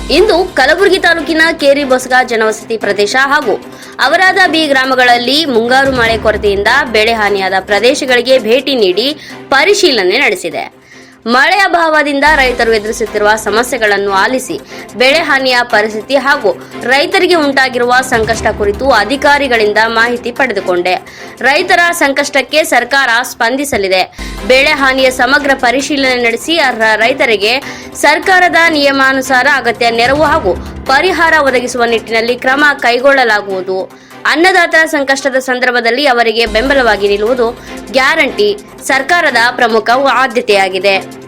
ಇಂದು ಕಲಬುರಗಿ ತಾಲೂಕಿನ ಕೇರಿ-ಬೊಸಗ ಜನವಸತಿ ಪ್ರದೇಶ ಹಾಗೂ ಅವರಾದ ಬಿ ಗ್ರಾಮಗಳಲ್ಲಿ ಮುಂಗಾರು ಮಳೆ ಕೊರತೆಯಿಂದ ಬೆಳೆ ಹಾನಿಯಾದ ಪ್ರದೇಶಗಳಿಗೆ ಭೇಟಿ ನೀಡಿ ಪರಿಶೀಲನೆ ನಡೆಸಿದೆ. ಮಳೆ ಅಭಾವದಿಂದ ರೈತರು ಎದುರಿಸುತ್ತಿರುವ ಸಮಸ್ಯೆಗಳನ್ನು ಆಲಿಸಿ ಬೆಳೆ ಹಾನಿಯ ಪರಿಸ್ಥಿತಿ ಹಾಗೂ ರೈತರಿಗೆ ಉಂಟಾಗಿರುವ ಸಂಕಷ್ಟ ಕುರಿತು ಅಧಿಕಾರಿಗಳಿಂದ ಮಾಹಿತಿ ಪಡೆದುಕೊಂಡೆ. ರೈತರ ಸಂಕಷ್ಟಕ್ಕೆ ಸರ್ಕಾರ ಸ್ಪಂದಿಸಲಿದೆ. ಬೆಳೆ ಹಾನಿಯ ಸಮಗ್ರ ಪರಿಶೀಲನೆ ನಡೆಸಿ ಅರ್ಹ ರೈತರಿಗೆ ಸರ್ಕಾರದ ನಿಯಮಾನುಸಾರ ಅಗತ್ಯ ನೆರವು ಹಾಗೂ ಪರಿಹಾರ ಒದಗಿಸುವ ನಿಟ್ಟಿನಲ್ಲಿ ಕ್ರಮ ಕೈಗೊಳ್ಳಲಾಗುವುದು. ಅನ್ನದಾತರ ಸಂಕಷ್ಟದ ಸಂದರ್ಭದಲ್ಲಿ ಅವರಿಗೆ ಬೆಂಬಲವಾಗಿ ನಿಲ್ಲುವುದು ಗ್ಯಾರಂಟಿ ಸರ್ಕಾರದ ಪ್ರಮುಖ ಆದ್ಯತೆಯಾಗಿದೆ.